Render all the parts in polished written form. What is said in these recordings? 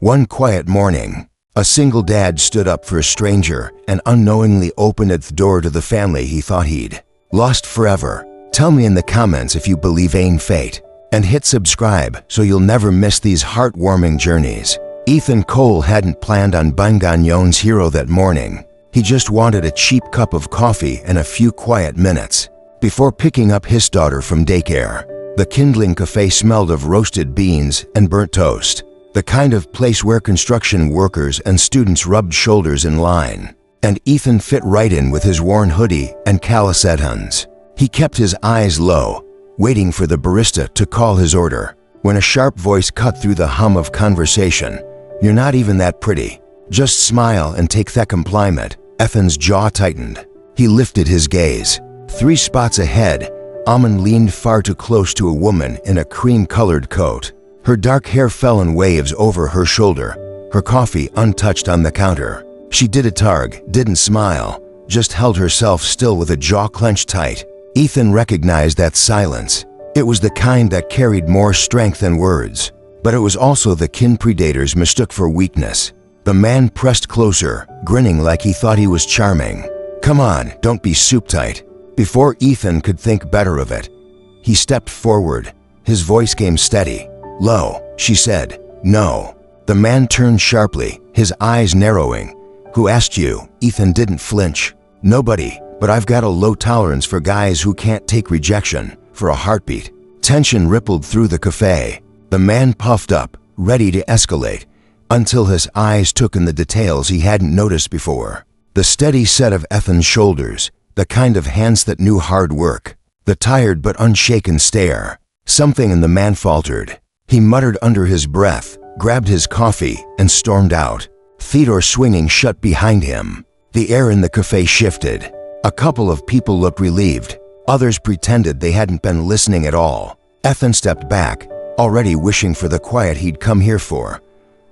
One quiet morning, a single dad stood up for a stranger and unknowingly opened the door to the family he thought he'd lost forever. Tell me in the comments if you believe in fate, and hit subscribe so you'll never miss these heartwarming journeys. Ethan Cole hadn't planned on buying Gagnon's hero that morning. He just wanted a cheap cup of coffee and a few quiet minutes before picking up his daughter from daycare. The kindling cafe smelled of roasted beans and burnt toast, the kind of place where construction workers and students rubbed shoulders in line. And Ethan fit right in with his worn hoodie and callous headphones. He kept his eyes low, waiting for the barista to call his order, when a sharp voice cut through the hum of conversation. "You're not even that pretty. Just smile and take that compliment." Ethan's jaw tightened. He lifted his gaze. 3 spots ahead, Amon leaned far too close to a woman in a cream-colored coat. Her dark hair fell in waves over her shoulder, her coffee untouched on the counter. She did a targ, didn't smile, just held herself still with a jaw clenched tight. Ethan recognized that silence. It was the kind that carried more strength than words, but it was also the kin predators mistook for weakness. The man pressed closer, grinning like he thought he was charming. "Come on, don't be soup tight." Before Ethan could think better of it, he stepped forward. His voice came steady. "Low," she said. "No." The man turned sharply, his eyes narrowing. "Who asked you?" Ethan didn't flinch. "Nobody, but I've got a low tolerance for guys who can't take rejection for a heartbeat." Tension rippled through the cafe. The man puffed up, ready to escalate, until his eyes took in the details he hadn't noticed before. The steady set of Ethan's shoulders, the kind of hands that knew hard work, the tired but unshaken stare. Something in the man faltered. He muttered under his breath, grabbed his coffee, and stormed out. Theodore swinging shut behind him. The air in the cafe shifted. A couple of people looked relieved. Others pretended they hadn't been listening at all. Ethan stepped back, already wishing for the quiet he'd come here for.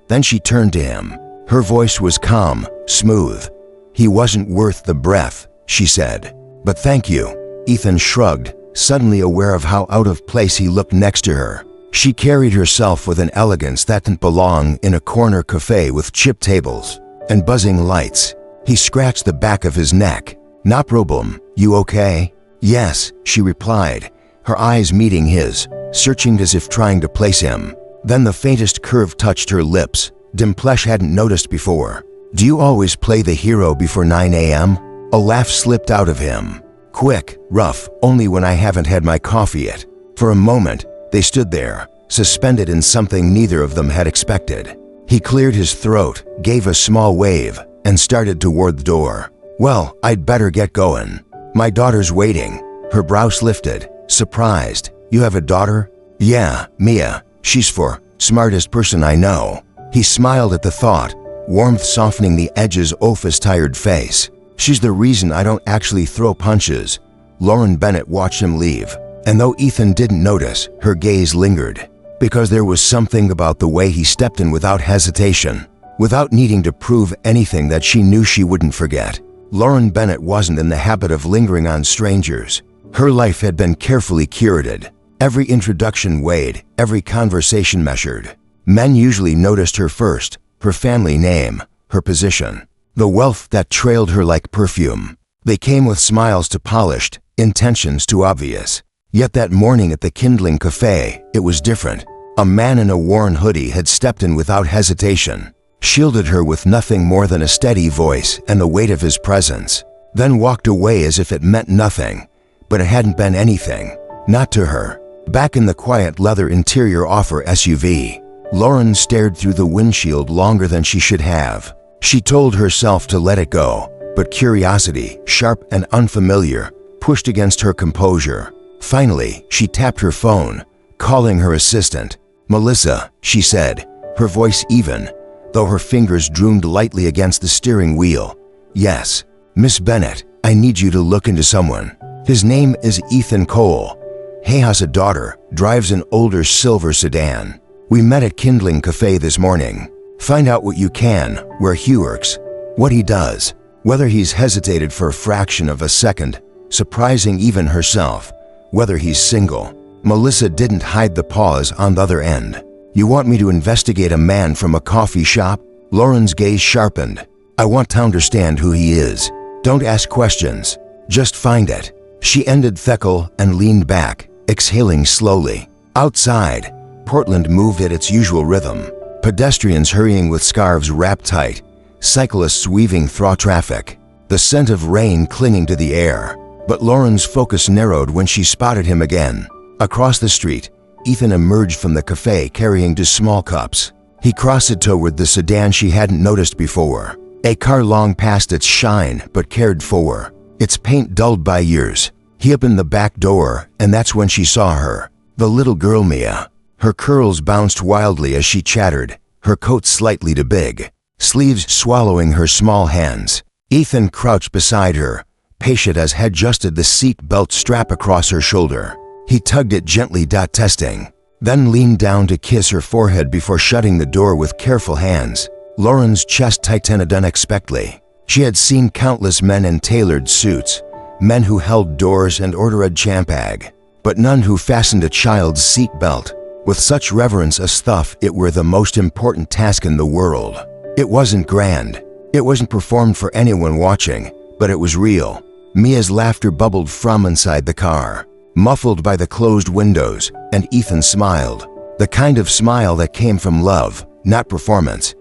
Then she turned to him. Her voice was calm, smooth. "He wasn't worth the breath," she said. "But thank you." Ethan shrugged, suddenly aware of how out of place he looked next to her. She carried herself with an elegance that didn't belong in a corner cafe with chipped tables and buzzing lights. He scratched the back of his neck. "No problem. You okay?" "Yes," she replied, her eyes meeting his, searching as if trying to place him. Then the faintest curve touched her lips, Dimplesh hadn't noticed before. "Do you always play the hero before 9 a.m.? A laugh slipped out of him. "Quick, rough, only when I haven't had my coffee yet." For a moment, they stood there, suspended in something neither of them had expected. He cleared his throat, gave a small wave, and started toward the door. "Well, I'd better get going. My daughter's waiting." Her brows lifted, surprised. "You have a daughter?" "Yeah, Mia. She's for smartest person I know." He smiled at the thought, warmth softening the edges of his tired face. "She's the reason I don't actually throw punches." Lauren Bennett watched him leave, and though Ethan didn't notice, her gaze lingered, because there was something about the way he stepped in without hesitation, without needing to prove anything that she knew she wouldn't forget. Lauren Bennett wasn't in the habit of lingering on strangers. Her life had been carefully curated. Every introduction weighed, every conversation measured. Men usually noticed her first, her family name, her position, the wealth that trailed her like perfume. They came with smiles too polished, intentions too obvious. Yet that morning at the kindling cafe, it was different. A man in a worn hoodie had stepped in without hesitation, shielded her with nothing more than a steady voice and the weight of his presence, then walked away as if it meant nothing. But it hadn't been anything. Not to her. Back in the quiet leather interior of her SUV, Lauren stared through the windshield longer than she should have. She told herself to let it go, but curiosity, sharp and unfamiliar, pushed against her composure. Finally, she tapped her phone, calling her assistant. "Melissa," she said, her voice even, though her fingers drummed lightly against the steering wheel. "Yes, Miss Bennett, I need you to look into someone. His name is Ethan Cole. He has a daughter, drives an older silver sedan. We met at Kindling Cafe this morning. Find out what you can, where he works, what he does, whether he's hesitated for a fraction of a second, surprising even herself, whether he's single." Melissa didn't hide the pause on the other end. You want me to investigate a man from a coffee shop? Lauren's gaze sharpened. I want to understand who he is. Don't ask questions. Just find it. She ended Thekel and leaned back, exhaling slowly. Outside, Portland moved at its usual rhythm. Pedestrians hurrying with scarves wrapped tight, cyclists weaving through traffic, the scent of rain clinging to the air. But Lauren's focus narrowed when she spotted him again. Across the street, Ethan emerged from the cafe carrying two small cups. He crossed it toward the sedan she hadn't noticed before. A car long past its shine but cared for, its paint dulled by years. He opened the back door, and that's when she saw her. The little girl Mia. Her curls bounced wildly as she chattered, her coat slightly too big, sleeves swallowing her small hands. Ethan crouched beside her, patient as had adjusted the seat belt strap across her shoulder. He tugged it gently, testing, then leaned down to kiss her forehead before shutting the door with careful hands. Lauren's chest tightened unexpectedly. She had seen countless men in tailored suits, men who held doors and ordered champagne, but none who fastened a child's seat belt with such reverence as though it were the most important task in the world. It wasn't grand. It wasn't performed for anyone watching, but it was real. Mia's laughter bubbled from inside the car, muffled by the closed windows, and Ethan smiled. The kind of smile that came from love, not performance.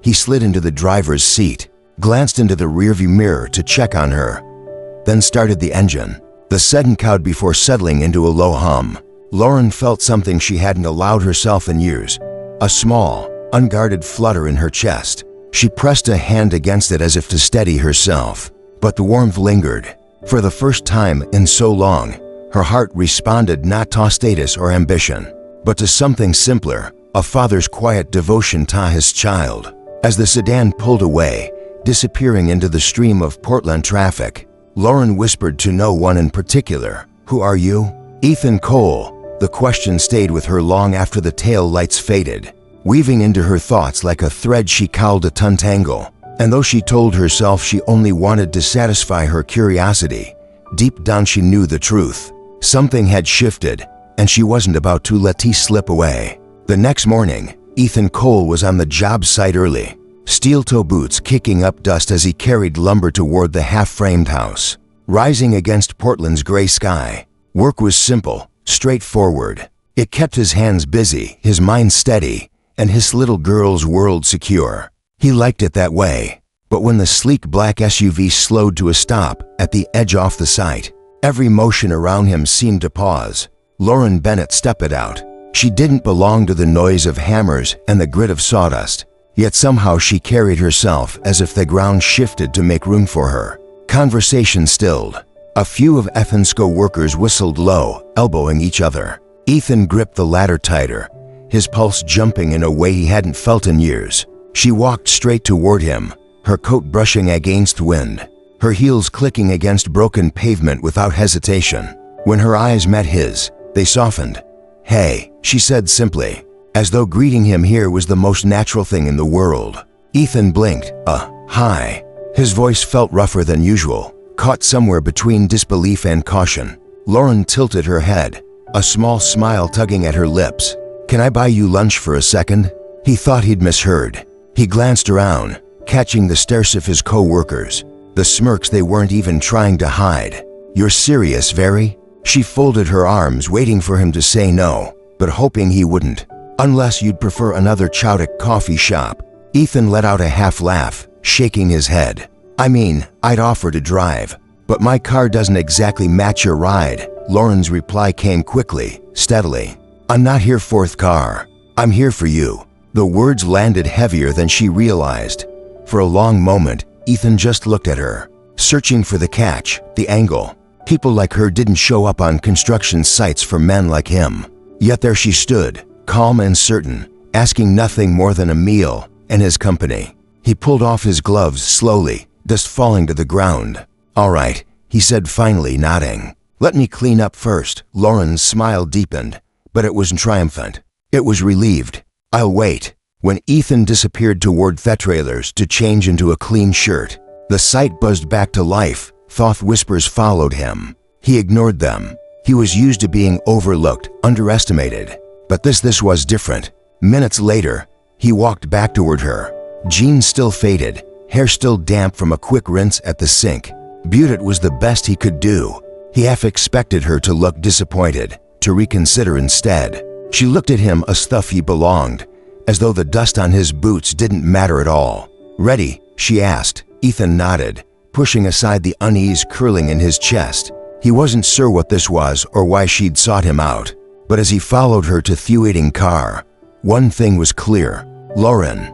He slid into the driver's seat, glanced into the rearview mirror to check on her, then started the engine. The sudden cowed before settling into a low hum. Lauren felt something she hadn't allowed herself in years, a small, unguarded flutter in her chest. She pressed a hand against it as if to steady herself, but the warmth lingered. For the first time in so long, her heart responded not to status or ambition, but to something simpler, a father's quiet devotion to his child. As the sedan pulled away, disappearing into the stream of Portland traffic, Lauren whispered to no one in particular, "Who are you?" "Ethan Cole." The question stayed with her long after the tail lights faded, weaving into her thoughts like a thread she cowled to untangle. And though she told herself she only wanted to satisfy her curiosity, deep down she knew the truth. Something had shifted, and she wasn't about to let it slip away. The next morning, Ethan Cole was on the job site early, steel-toe boots kicking up dust as he carried lumber toward the half-framed house, rising against Portland's gray sky. Work was simple, straightforward. It kept his hands busy, his mind steady, and his little girl's world secure. He liked it that way. But when the sleek black SUV slowed to a stop at the edge off the site, every motion around him seemed to pause. Lauren Bennett stepped out. She didn't belong to the noise of hammers and the grit of sawdust, yet somehow she carried herself as if the ground shifted to make room for her. Conversation stilled. A few of Ethan's co-workers whistled low, elbowing each other. Ethan gripped the ladder tighter, his pulse jumping in a way he hadn't felt in years. She walked straight toward him, her coat brushing against wind, her heels clicking against broken pavement without hesitation. When her eyes met his, they softened. "Hey," she said simply, as though greeting him here was the most natural thing in the world. Ethan blinked. Hi." His voice felt rougher than usual, caught somewhere between disbelief and caution. Lauren tilted her head, a small smile tugging at her lips. "Can I buy you lunch for a second?" He thought he'd misheard. He glanced around, catching the stares of his co-workers, the smirks they weren't even trying to hide. "You're serious, very?" She folded her arms, waiting for him to say no, but hoping he wouldn't. "Unless you'd prefer another Chowdick coffee shop." Ethan let out a half laugh, shaking his head. "I mean, I'd offer to drive, but my car doesn't exactly match your ride." Lauren's reply came quickly, steadily. "I'm not here for the car. I'm here for you." The words landed heavier than she realized. For a long moment, Ethan just looked at her, searching for the catch, the angle. People like her didn't show up on construction sites for men like him. Yet there she stood, calm and certain, asking nothing more than a meal and his company. He pulled off his gloves slowly, dust falling to the ground. "All right," he said finally, nodding. "Let me clean up first." Lauren's smile deepened, but it wasn't triumphant. It was relieved. "I'll wait." When Ethan disappeared toward the trailers to change into a clean shirt, the site buzzed back to life. Thought whispers followed him. He ignored them. He was used to being overlooked, underestimated. But this was different. Minutes later, he walked back toward her. Jeans still faded, hair still damp from a quick rinse at the sink. But it was the best he could do. He half expected her to look disappointed, to reconsider instead. She looked at him as though he belonged, as though the dust on his boots didn't matter at all. "Ready?" she asked. Ethan nodded, pushing aside the unease curling in his chest. He wasn't sure what this was or why she'd sought him out. But as he followed her to the waiting car, one thing was clear: Lauren.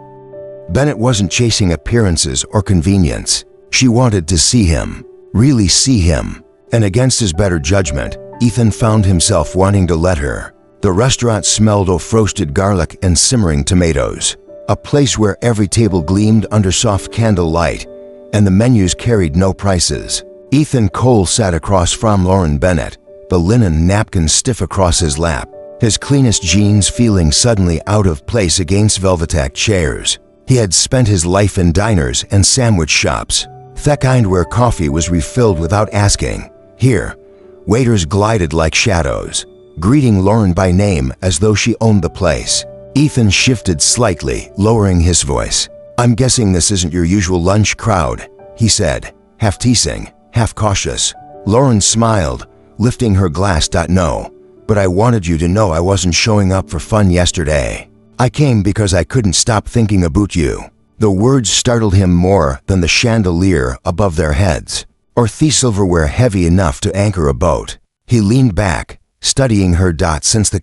Bennett wasn't chasing appearances or convenience. She wanted to see him, really see him. And against his better judgment, Ethan found himself wanting to let her. The restaurant smelled of roasted garlic and simmering tomatoes, a place where every table gleamed under soft candlelight, and the menus carried no prices. Ethan Cole sat across from Lauren Bennett, the linen napkin stiff across his lap, his cleanest jeans feeling suddenly out of place against velvetac chairs. He had spent his life in diners and sandwich shops, the kind where coffee was refilled without asking. Here, waiters glided like shadows, greeting Lauren by name as though she owned the place. Ethan shifted slightly, lowering his voice. "I'm guessing this isn't your usual lunch crowd," he said, half teasing, half cautious. Lauren smiled, lifting her glass. "No, but I wanted you to know I wasn't showing up for fun yesterday. I came because I couldn't stop thinking about you." The words startled him more than the chandelier above their heads, or the silverware heavy enough to anchor a boat. He leaned back, studying her. "Since the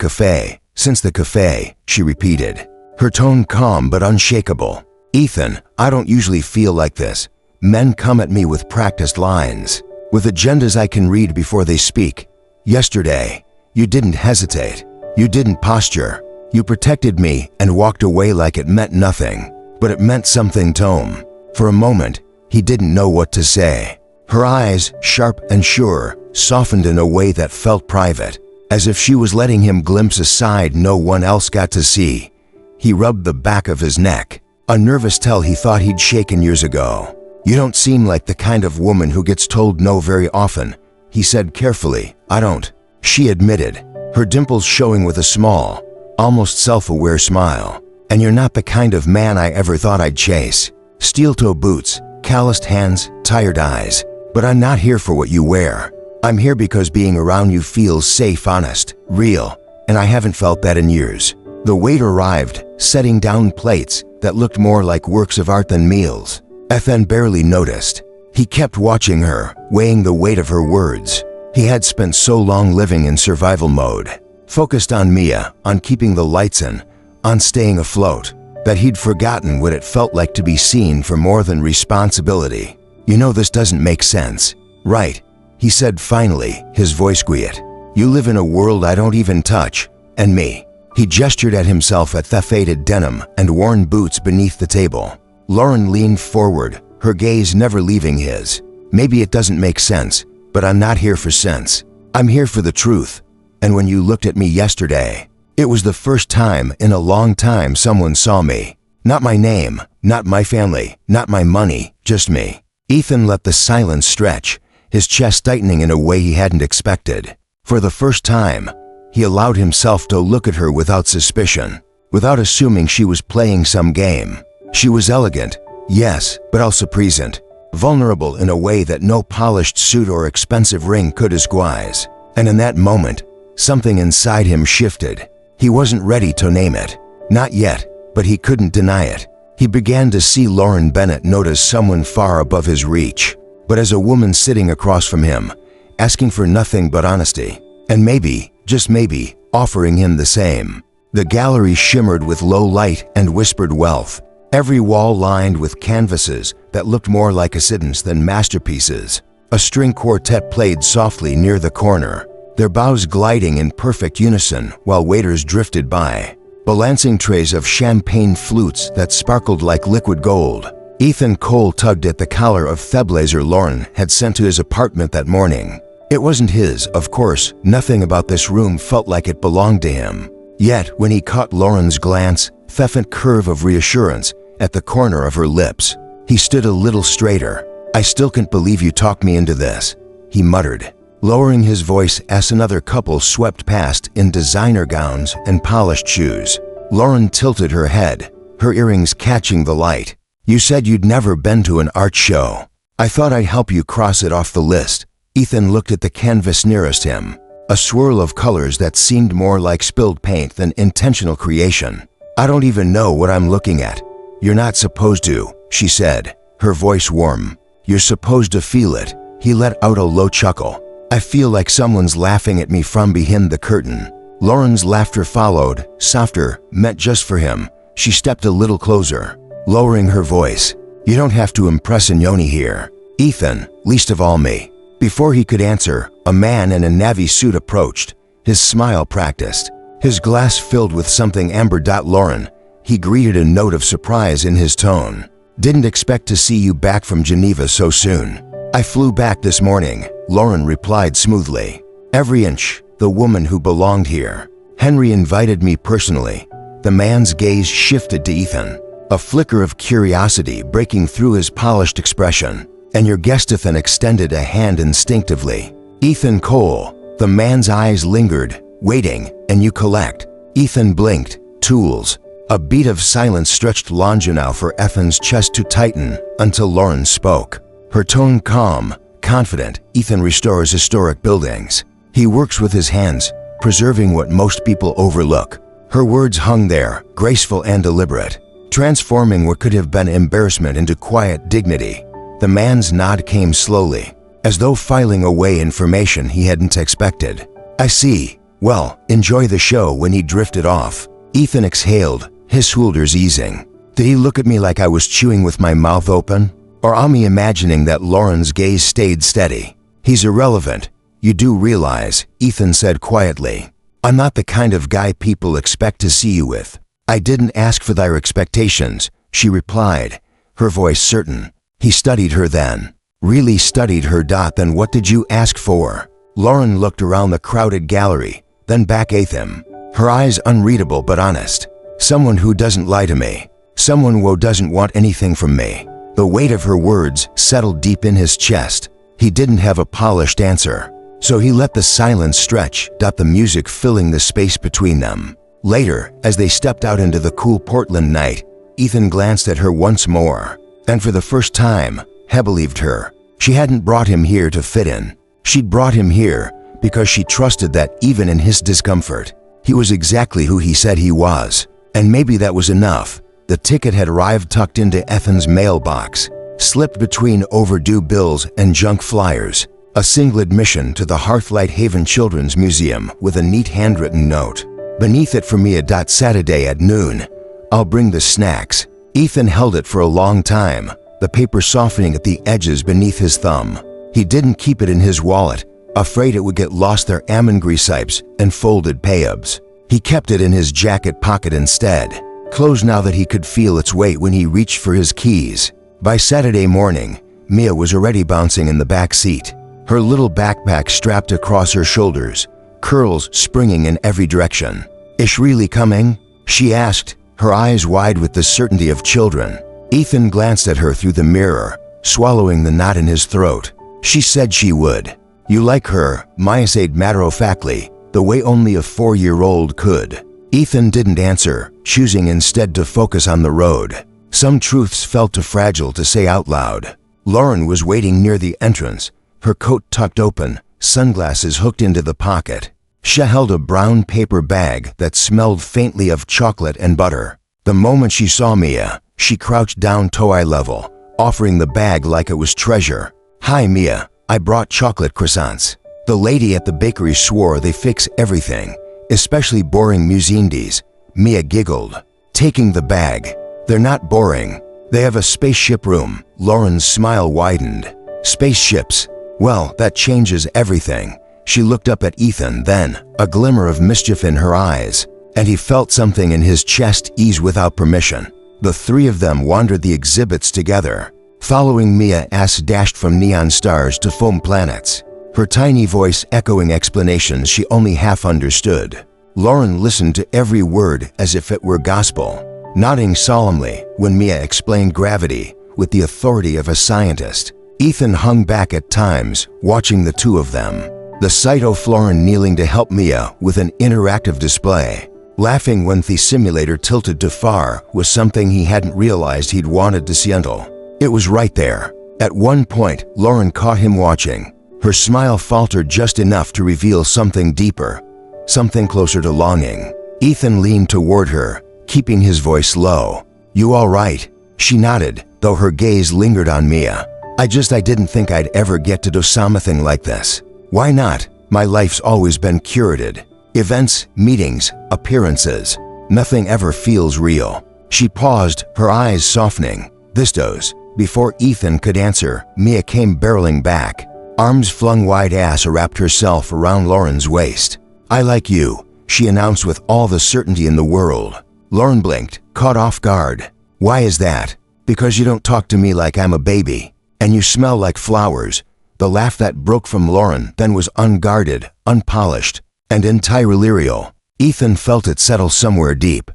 cafe, she repeated, her tone calm but unshakable. "Ethan, I don't usually feel like this. Men come at me with practiced lines, with agendas I can read before they speak. Yesterday, you didn't hesitate. You didn't posture. You protected me and walked away like it meant nothing. But it meant something to him." For a moment, he didn't know what to say. Her eyes, sharp and sure, softened in a way that felt private, as if she was letting him glimpse a side no one else got to see. He rubbed the back of his neck, a nervous tell he thought he'd shaken years ago. "You don't seem like the kind of woman who gets told no very often," he said carefully. "I don't," she admitted, her dimples showing with a small, almost self-aware smile. "And you're not the kind of man I ever thought I'd chase. Steel-toe boots, calloused hands, tired eyes. But I'm not here for what you wear. I'm here because being around you feels safe, honest, real, and I haven't felt that in years." The waiter arrived, setting down plates that looked more like works of art than meals. Ethan barely noticed. He kept watching her, weighing the weight of her words. He had spent so long living in survival mode, focused on Mia, on keeping the lights in, on staying afloat, that he'd forgotten what it felt like to be seen for more than responsibility. "You know this doesn't make sense, right?" he said finally, his voice quiet. "You live in a world I don't even touch, and me." He gestured at himself at the faded denim and worn boots beneath the table. Lauren leaned forward, her gaze never leaving his. "Maybe it doesn't make sense, but I'm not here for sense. I'm here for the truth. And when you looked at me yesterday, it was the first time in a long time someone saw me. Not my name, not my family, not my money, just me." Ethan let the silence stretch, his chest tightening in a way he hadn't expected. For the first time, he allowed himself to look at her without suspicion, without assuming she was playing some game. She was elegant, yes, but also present, vulnerable in a way that no polished suit or expensive ring could disguise. And in that moment, something inside him shifted. He wasn't ready to name it. Not yet, but he couldn't deny it. He began to see Lauren Bennett not as someone far above his reach, but as a woman sitting across from him, asking for nothing but honesty. And maybe, just maybe, offering him the same. The gallery shimmered with low light and whispered wealth, every wall lined with canvases that looked more like accidents than masterpieces. A string quartet played softly near the corner, their bows gliding in perfect unison while waiters drifted by, balancing trays of champagne flutes that sparkled like liquid gold. Ethan Cole tugged at the collar of the blazer Lauren had sent to his apartment that morning. It wasn't his, of course. Nothing about this room felt like it belonged to him. Yet, when he caught Lauren's glance, the faint curve of reassurance at the corner of her lips, he stood a little straighter. "I still can't believe you talked me into this," he muttered, lowering his voice as another couple swept past in designer gowns and polished shoes. Lauren tilted her head, her earrings catching the light. You said you'd never been to an art show. I thought I'd help you cross it off the list. Ethan looked at the canvas nearest him, a swirl of colors that seemed more like spilled paint than intentional creation. I don't even know what I'm looking at. You're not supposed to, she said, her voice warm. You're supposed to feel it. He let out a low chuckle. I feel like someone's laughing at me from behind the curtain. Lauren's laughter followed, softer, meant just for him. She stepped a little closer, lowering her voice. You don't have to impress Yoni here. Ethan, least of all me. Before he could answer, a man in a navy suit approached, his smile practiced, his glass filled with something amber. Lauren, he greeted, a note of surprise in his tone. Didn't expect to see you back from Geneva so soon. I flew back this morning, Lauren replied smoothly. Every inch, the woman who belonged here. Henry invited me personally. The man's gaze shifted to Ethan, a flicker of curiosity breaking through his polished expression. And your guest. Ethan extended a hand instinctively. Ethan Cole. The man's eyes lingered, waiting, and you collect. Ethan blinked. Tools. A beat of silence stretched long enough for Ethan's chest to tighten until Lauren spoke. Her tone calm, confident. Ethan restores historic buildings. He works with his hands, preserving what most people overlook. Her words hung there, graceful and deliberate, transforming what could have been embarrassment into quiet dignity. The man's nod came slowly, as though filing away information he hadn't expected. I see. Well, enjoy the show. When he drifted off, Ethan exhaled, his shoulders easing. Did he look at me like I was chewing with my mouth open? Or am I imagining that? Lauren's gaze stayed steady. He's irrelevant. You do realize, Ethan said quietly. I'm not the kind of guy people expect to see you with. I didn't ask for their expectations, she replied, her voice certain. He studied her then. Really studied her. Then what did you ask for? Lauren looked around the crowded gallery, then back at him, her eyes unreadable but honest. Someone who doesn't lie to me. Someone who doesn't want anything from me. The weight of her words settled deep in his chest. He didn't have a polished answer, so he let the silence stretch. The music filling the space between them. Later, as they stepped out into the cool Portland night, Ethan glanced at her once more. And for the first time, he believed her. She hadn't brought him here to fit in. She'd brought him here because she trusted that even in his discomfort, he was exactly who he said he was. And maybe that was enough. The ticket had arrived tucked into Ethan's mailbox, slipped between overdue bills and junk flyers. A single admission to the Hearthlight Haven Children's Museum with a neat handwritten note. Beneath it for Mia. Saturday at noon. I'll bring the snacks. Ethan held it for a long time, the paper softening at the edges beneath his thumb. He didn't keep it in his wallet, afraid it would get lost. Their amangresipes and folded payabs. He kept it in his jacket pocket instead, closed now that he could feel its weight when he reached for his keys. By Saturday morning, Mia was already bouncing in the back seat, her little backpack strapped across her shoulders, curls springing in every direction. Is really coming? She asked, her eyes wide with the certainty of children. Ethan glanced at her through the mirror, swallowing the knot in his throat. She said she would. You like her, Maya said matter-of-factly, the way only a 4-year-old could. Ethan didn't answer, choosing instead to focus on the road. Some truths felt too fragile to say out loud. Lauren was waiting near the entrance, her coat tucked open, sunglasses hooked into the pocket. She held a brown paper bag that smelled faintly of chocolate and butter. The moment she saw Mia, she crouched down toe-eye level, offering the bag like it was treasure. Hi Mia, I brought chocolate croissants. The lady at the bakery swore they fix everything, especially boring musindies. Mia giggled, taking the bag. They're not boring. They have a spaceship room. Lauren's smile widened. Spaceships. Well, that changes everything. She looked up at Ethan then, a glimmer of mischief in her eyes, and he felt something in his chest ease without permission. The three of them wandered the exhibits together, following Mia as dashed from neon stars to foam planets, her tiny voice echoing explanations she only half understood. Lauren listened to every word as if it were gospel, nodding solemnly when Mia explained gravity with the authority of a scientist. Ethan hung back at times, watching the two of them. The sight of Lauren kneeling to help Mia with an interactive display, Laughing when the simulator tilted too far was something he hadn't realized he'd wanted to see until it was right there. At one point, Lauren caught him watching. Her smile faltered just enough to reveal something deeper, something closer to longing. Ethan leaned toward her, keeping his voice low. "You all right?" She nodded, though her gaze lingered on Mia. I didn't think I'd ever get to do something like this." "Why not? My life's always been curated. Events, meetings, appearances. Nothing ever feels real." She paused, her eyes softening. "This does." Before Ethan could answer, Mia came barreling back. Arms flung wide, ass wrapped herself around Lauren's waist. "I like you," she announced with all the certainty in the world. Lauren blinked, caught off guard. "Why is that?" "Because you don't talk to me like I'm a baby. And you smell like flowers." The laugh that broke from Lauren then was unguarded, unpolished, and entirely real. Ethan felt it settle somewhere deep.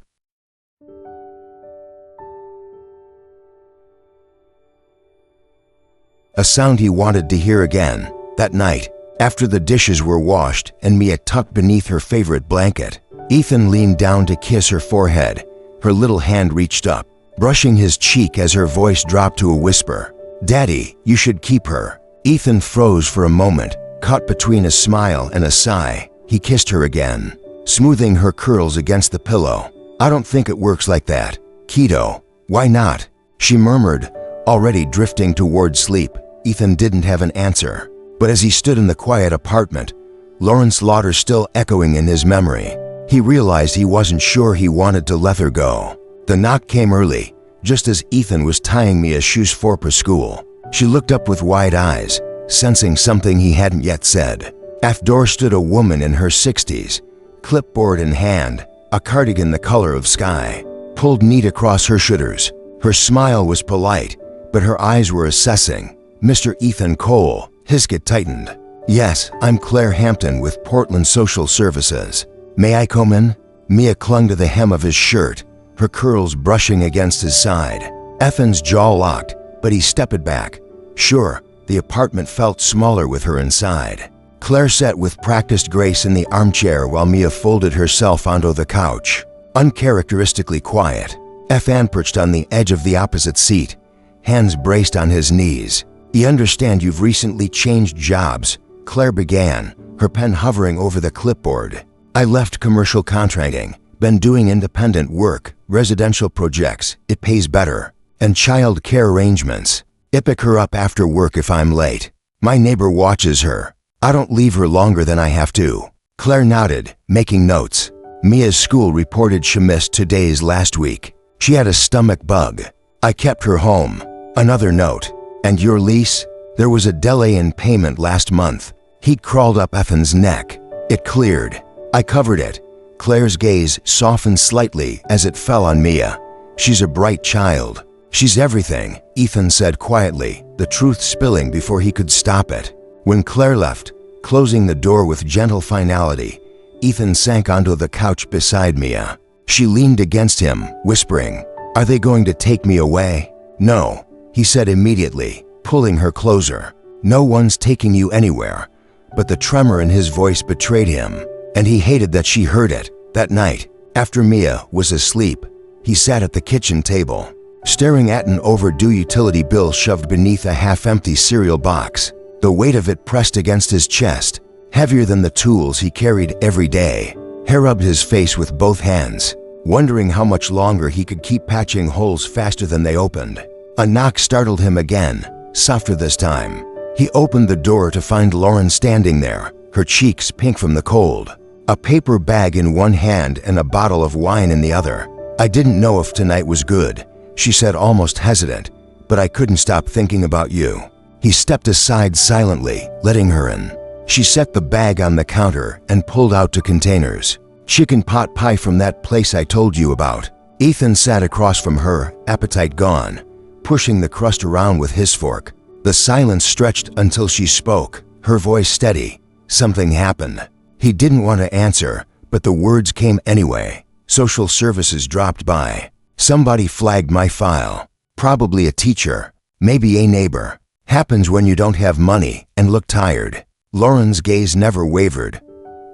A sound he wanted to hear again. That night, after the dishes were washed and Mia tucked beneath her favorite blanket, Ethan leaned down to kiss her forehead. Her little hand reached up, brushing his cheek as her voice dropped to a whisper. "Daddy, you should keep her." Ethan froze for a moment, caught between a smile and a sigh. He kissed her again, smoothing her curls against the pillow. "I don't think it works like that. Keto." "Why not?" she murmured, already drifting toward sleep. Ethan didn't have an answer, but as he stood in the quiet apartment, Lauren's slaughter still echoing in his memory, he realized he wasn't sure he wanted to let her go. The knock came early, just as Ethan was tying Mia's shoes for school. She looked up with wide eyes, sensing something he hadn't yet said. At the door stood a woman in her 60s, clipboard in hand, a cardigan the color of sky, pulled neat across her shoulders. Her smile was polite, but her eyes were assessing. "Mr. Ethan Cole," his get tightened. "Yes, I'm Claire Hampton with Portland Social Services. May I come in?" Mia clung to the hem of his shirt, her curls brushing against his side. Ethan's jaw locked, but he stepped back. "Sure." The apartment felt smaller with her inside. Claire sat with practiced grace in the armchair while Mia folded herself onto the couch, uncharacteristically quiet. Ethan perched on the edge of the opposite seat, hands braced on his knees. "I understand you've recently changed jobs," Claire began, her pen hovering over the clipboard. "I left commercial contracting, been doing independent work, residential projects, it pays better, and child care arrangements. I pick her up after work if I'm late. My neighbor watches her. I don't leave her longer than I have to." Claire nodded, making notes. Mia's school reported she missed 2 days last week. She had a stomach bug. "I kept her home." Another note. "And your lease?" "There was a delay in payment last month." Heat crawled up Ethan's neck. It cleared. "I covered it." Claire's gaze softened slightly as it fell on Mia. "She's a bright child." "She's everything," Ethan said quietly, the truth spilling before he could stop it. When Claire left, closing the door with gentle finality, Ethan sank onto the couch beside Mia. She leaned against him, whispering, "Are they going to take me away?" "No," he said immediately, pulling her closer. "No one's taking you anywhere." But the tremor in his voice betrayed him, and he hated that she heard it. That night, after Mia was asleep, he sat at the kitchen table, staring at an overdue utility bill shoved beneath a half-empty cereal box. The weight of it pressed against his chest, heavier than the tools he carried every day. He rubbed his face with both hands, wondering how much longer he could keep patching holes faster than they opened. A knock startled him again, softer this time. He opened the door to find Lauren standing there, her cheeks pink from the cold, a paper bag in one hand and a bottle of wine in the other. "I didn't know if tonight was good," she said, almost hesitant, "but I couldn't stop thinking about you." He stepped aside silently, letting her in. She set the bag on the counter and pulled out 2 containers. "Chicken pot pie from that place I told you about." Ethan sat across from her, appetite gone, pushing the crust around with his fork. The silence stretched until she spoke, her voice steady. Something happened. He didn't want to answer, but the words came anyway. "Social services dropped by. Somebody flagged my file. Probably a teacher, maybe a neighbor. Happens when you don't have money and look tired." Lauren's gaze never wavered.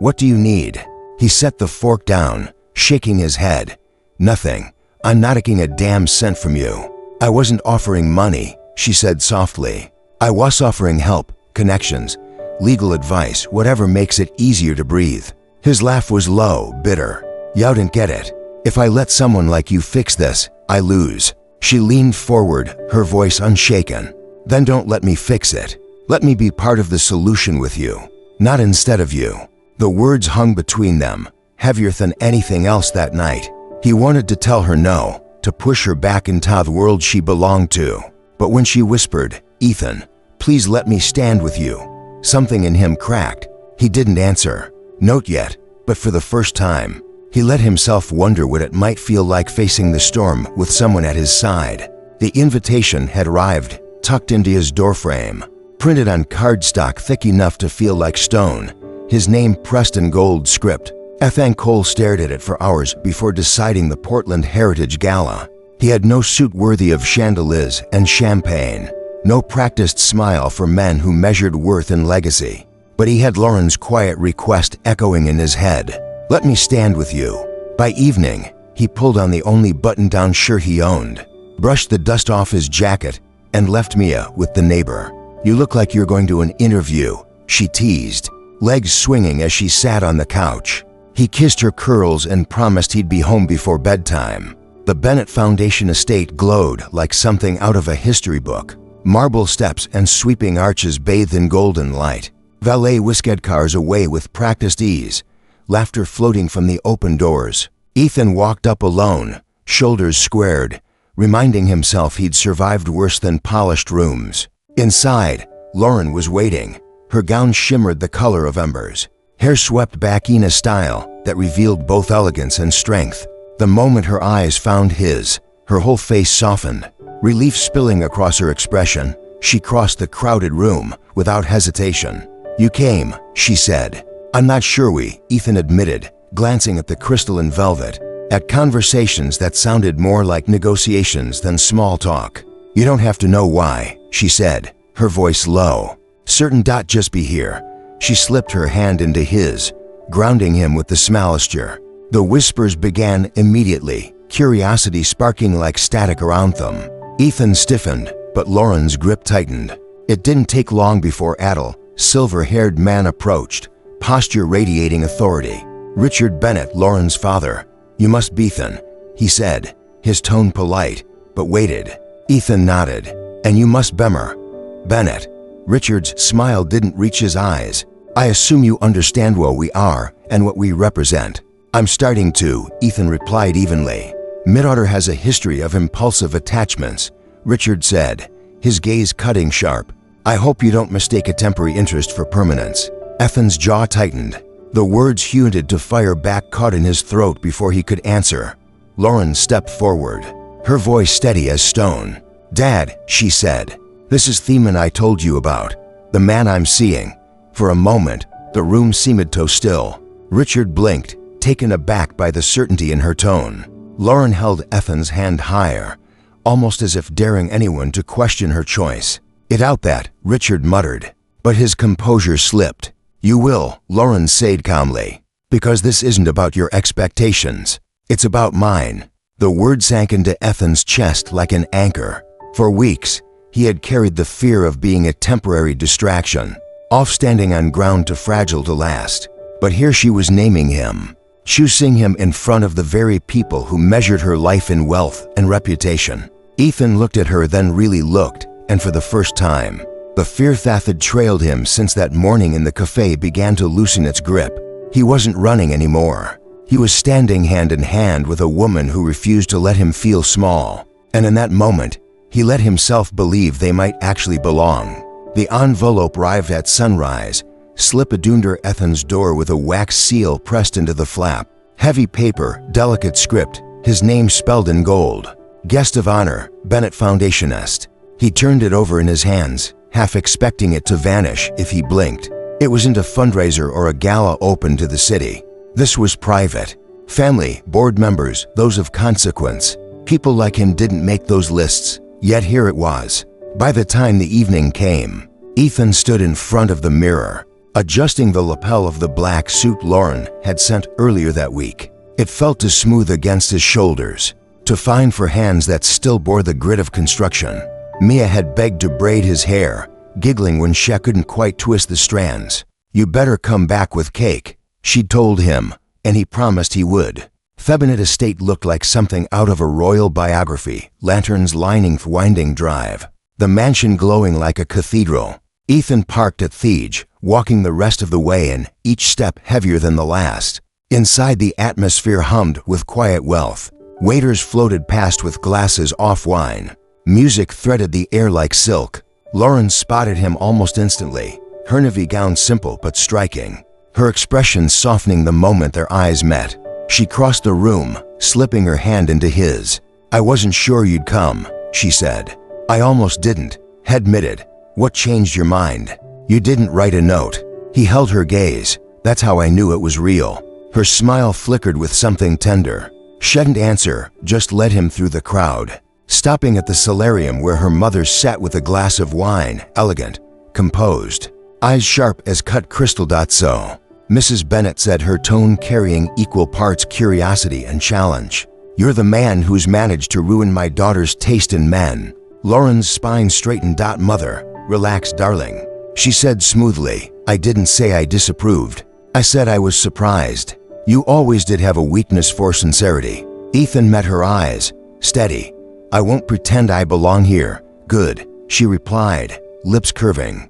"What do you need?" He set the fork down, shaking his head. "Nothing. I'm not taking a damn cent from you." "I wasn't offering money," she said softly. "I was offering help, connections, legal advice, whatever makes it easier to breathe." His laugh was low, bitter. "You don't get it. If I let someone like you fix this, I lose." She leaned forward, her voice unshaken. "Then don't let me fix it. Let me be part of the solution with you, not instead of you." The words hung between them, heavier than anything else that night. He wanted to tell her no, to push her back into the world she belonged to. But when she whispered, "Ethan, please let me stand with you," something in him cracked. He didn't answer. Not yet, but for the first time, he let himself wonder what it might feel like facing the storm with someone at his side. The invitation had arrived, tucked into his doorframe, printed on cardstock thick enough to feel like stone, his name pressed in gold script. Ethan Cole stared at it for hours before deciding the Portland Heritage Gala. He had no suit worthy of chandeliers and champagne, no practiced smile for men who measured worth and legacy. But he had Lauren's quiet request echoing in his head. "Let me stand with you." By evening, he pulled on the only button-down shirt he owned, brushed the dust off his jacket, and left Mia with the neighbor. "You look like you're going to an interview," she teased, legs swinging as she sat on the couch. He kissed her curls and promised he'd be home before bedtime. The Bennett Foundation estate glowed like something out of a history book. Marble steps and sweeping arches bathed in golden light. Valet whisked cars away with practiced ease, laughter floating from the open doors. Ethan walked up alone, shoulders squared, reminding himself he'd survived worse than polished rooms. Inside, Lauren was waiting. Her gown shimmered the color of embers, hair swept back in a style that revealed both elegance and strength. The moment her eyes found his, her whole face softened, relief spilling across her expression. She crossed the crowded room without hesitation. "You came," she said. "I'm not sure Ethan admitted, glancing at the crystalline velvet, at conversations that sounded more like negotiations than small talk. "You don't have to know why," she said, her voice low. "Certain. Just be here." She slipped her hand into his, grounding him with the smallisture. The whispers began immediately, curiosity sparking like static around them. Ethan stiffened, but Lauren's grip tightened. It didn't take long before Adel, silver-haired man, approached, posture radiating authority. "Richard Bennett, Lauren's father." "You must be Ethan," he said, his tone polite, but waited. Ethan nodded. "And you must Bemer." "Bennett." Richard's smile didn't reach his eyes. "I assume you understand what we are and what we represent." "I'm starting to," Ethan replied evenly. "Midaughter has a history of impulsive attachments," Richard said, his gaze cutting sharp. "I hope you don't mistake a temporary interest for permanence." Ethan's jaw tightened. The words he wanted to fire back caught in his throat before he could answer. Lauren stepped forward, her voice steady as stone. "Dad," she said, "this is the man I told you about, the man I'm seeing." For a moment, the room seemed so still. Richard blinked, taken aback by the certainty in her tone. Lauren held Ethan's hand higher, almost as if daring anyone to question her choice. "It out that," Richard muttered, but his composure slipped. "You will," Lauren said calmly, "because this isn't about your expectations. It's about mine." The word sank into Ethan's chest like an anchor. For weeks, he had carried the fear of being a temporary distraction, off-standing on ground too fragile to last. But here she was naming him, choosing him in front of the very people who measured her life in wealth and reputation. Ethan looked at her, then really looked, and for the first time, the fear that had trailed him since that morning in the cafe began to loosen its grip. He wasn't running anymore. He was standing hand in hand with a woman who refused to let him feel small. And in that moment, he let himself believe they might actually belong. The envelope arrived at sunrise, slipped under Ethan's door with a wax seal pressed into the flap. Heavy paper, delicate script, his name spelled in gold. "Guest of honor, Bennett Foundationist." He turned it over in his hands, half expecting it to vanish if he blinked. It wasn't a fundraiser or a gala open to the city. This was private. Family, board members, those of consequence. People like him didn't make those lists, yet here it was. By the time the evening came, Ethan stood in front of the mirror, adjusting the lapel of the black suit Lauren had sent earlier that week. It felt too smooth against his shoulders, too fine for hands that still bore the grit of construction. Mia had begged to braid his hair, giggling when she couldn't quite twist the strands. "You better come back with cake," she'd told him, and he promised he would. Thebanet Estate looked like something out of a royal biography, lanterns lining the winding drive, the mansion glowing like a cathedral. Ethan parked at Thege, walking the rest of the way in, each step heavier than the last. Inside, the atmosphere hummed with quiet wealth. Waiters floated past with glasses off wine. Music threaded the air like silk. Lauren spotted him almost instantly, her navy gown simple but striking, her expression softening the moment their eyes met. She crossed the room, slipping her hand into his. "I wasn't sure you'd come," she said. "I almost didn't," he admitted. "What changed your mind?" "You didn't write a note." He held her gaze. "That's how I knew it was real." Her smile flickered with something tender. She didn't answer, just led him through the crowd, stopping at the solarium where her mother sat with a glass of wine, elegant, composed, eyes sharp as cut crystal. "So," Mrs. Bennet said, her tone carrying equal parts curiosity and challenge. "You're the man who's managed to ruin my daughter's taste in men." Lauren's spine straightened. "Mother, relax, darling," she said smoothly. "I didn't say I disapproved. I said I was surprised. You always did have a weakness for sincerity." Ethan met her eyes, steady. "I won't pretend I belong here." "Good," she replied, lips curving.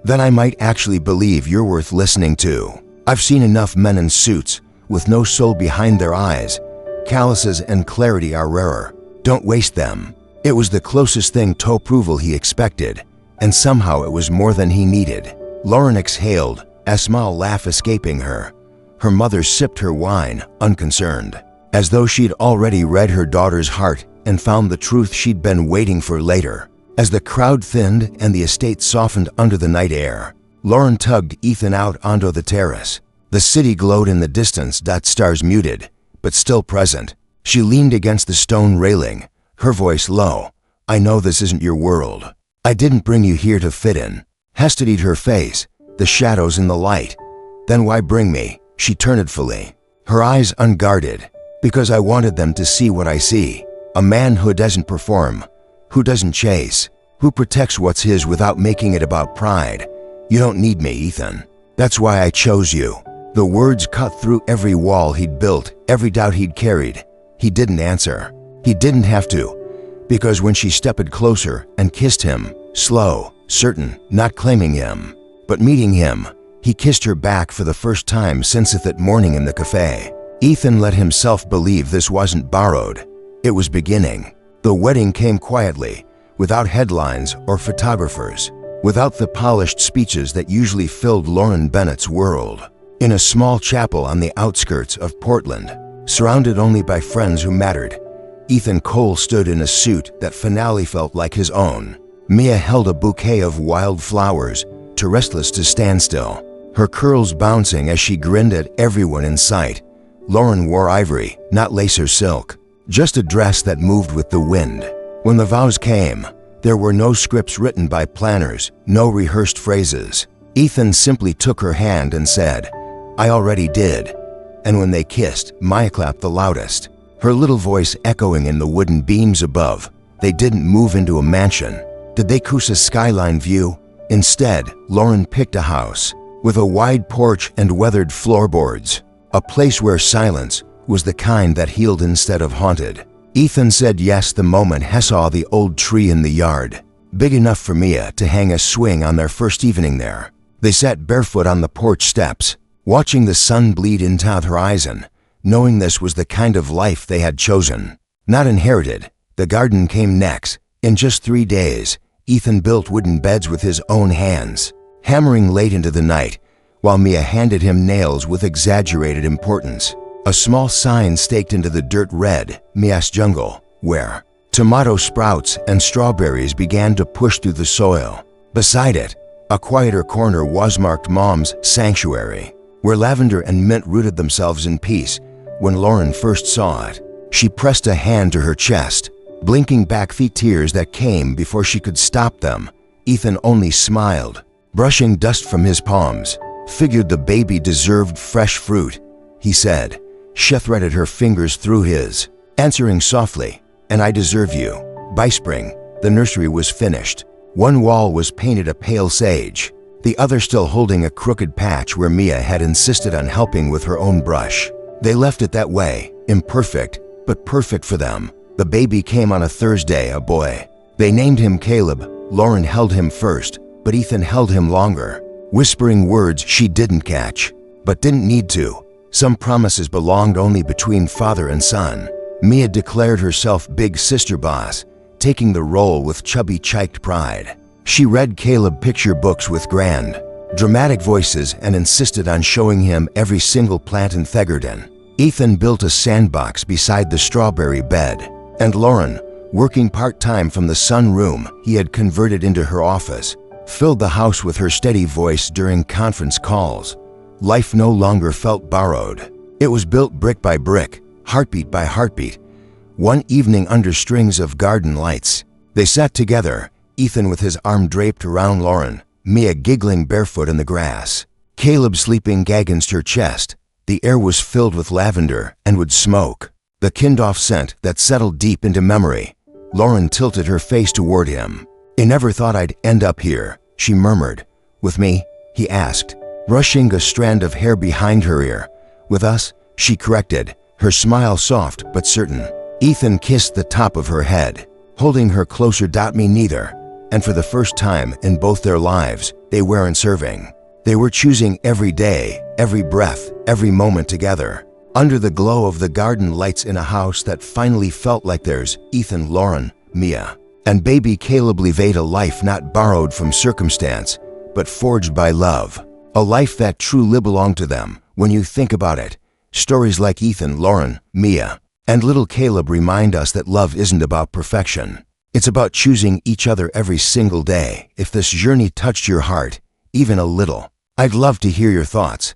"Then I might actually believe you're worth listening to. I've seen enough men in suits, with no soul behind their eyes. Calluses and clarity are rarer. Don't waste them." It was the closest thing to approval he expected, and somehow it was more than he needed. Lauren exhaled, a small laugh escaping her. Her mother sipped her wine, unconcerned, as though she'd already read her daughter's heart and found the truth she'd been waiting for later. As the crowd thinned and the estate softened under the night air, Lauren tugged Ethan out onto the terrace. The city glowed in the distance. Stars muted, but still present. She leaned against the stone railing, her voice low. "I know this isn't your world. I didn't bring you here to fit in." He studied her face, the shadows in the light. "Then why bring me?" She turned fully, her eyes unguarded. "Because I wanted them to see what I see. A man who doesn't perform, who doesn't chase, who protects what's his without making it about pride. You don't need me, Ethan. That's why I chose you." The words cut through every wall he'd built, every doubt he'd carried. He didn't answer. He didn't have to, because when she stepped closer and kissed him, slow, certain, not claiming him, but meeting him, he kissed her back for the first time since that morning in the café. Ethan let himself believe this wasn't borrowed. It was beginning. The wedding came quietly, without headlines or photographers, without the polished speeches that usually filled Lauren Bennett's world. In a small chapel on the outskirts of Portland, surrounded only by friends who mattered, Ethan Cole stood in a suit that finally felt like his own. Mia held a bouquet of wild flowers, too restless to stand still, her curls bouncing as she grinned at everyone in sight. Lauren wore ivory, not lace or silk, just a dress that moved with the wind. When the vows came, there were no scripts written by planners, no rehearsed phrases. Ethan simply took her hand and said, "I already did." And when they kissed, Maya clapped the loudest, her little voice echoing in the wooden beams above. They didn't move into a mansion. Did they cruise a skyline view? Instead, Lauren picked a house with a wide porch and weathered floorboards, a place where silence was the kind that healed instead of haunted. Ethan said yes the moment he saw the old tree in the yard, big enough for Mia to hang a swing on their first evening there. They sat barefoot on the porch steps, watching the sun bleed into the horizon, knowing this was the kind of life they had chosen, not inherited. The garden came next. In just 3 days, Ethan built wooden beds with his own hands, hammering late into the night, while Mia handed him nails with exaggerated importance. A small sign staked into the dirt read, "Mia's Jungle," where tomato sprouts and strawberries began to push through the soil. Beside it, a quieter corner was marked Mom's Sanctuary, where lavender and mint rooted themselves in peace. When Lauren first saw it, she pressed a hand to her chest, blinking back the tears that came before she could stop them. Ethan only smiled, brushing dust from his palms. Figured the baby deserved fresh fruit, he said. She threaded her fingers through his, answering softly, "And I deserve you." By spring, the nursery was finished. One wall was painted a pale sage, the other still holding a crooked patch where Mia had insisted on helping with her own brush. They left it that way, imperfect, but perfect for them. The baby came on a Thursday, a boy. They named him Caleb. Lauren held him first, but Ethan held him longer, whispering words she didn't catch, but didn't need to. Some promises belonged only between father and son. Mia declared herself big sister boss, taking the role with chubby chiked pride. She read Caleb picture books with grand, dramatic voices and insisted on showing him every single plant in Theggerden. Ethan built a sandbox beside the strawberry bed, and Lauren, working part-time from the sunroom he had converted into her office, filled the house with her steady voice during conference calls. Life no longer felt borrowed. It was built brick by brick, heartbeat by heartbeat. One evening under strings of garden lights, they sat together, Ethan with his arm draped around Lauren, Mia giggling barefoot in the grass, Caleb sleeping against her chest. The air was filled with lavender and wood smoke, the kind-off scent that settled deep into memory. Lauren tilted her face toward him. "I never thought I'd end up here," she murmured. "With me?" he asked, brushing a strand of hair behind her ear. "With us?" she corrected, her smile soft but certain. Ethan kissed the top of her head, holding her closer. "Me neither." And for the first time in both their lives, they weren't serving. They were choosing every day, every breath, every moment together. Under the glow of the garden lights in a house that finally felt like theirs, Ethan, Lauren, Mia, and baby Caleb lived a life not borrowed from circumstance, but forged by love. A life that truly belonged to them, when you think about it. Stories like Ethan, Lauren, Mia, and little Caleb remind us that love isn't about perfection. It's about choosing each other every single day. If this journey touched your heart, even a little, I'd love to hear your thoughts.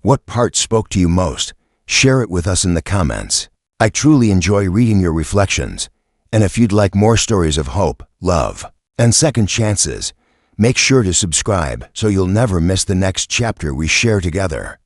What part spoke to you most? Share it with us in the comments. I truly enjoy reading your reflections. And if you'd like more stories of hope, love, and second chances, make sure to subscribe so you'll never miss the next chapter we share together.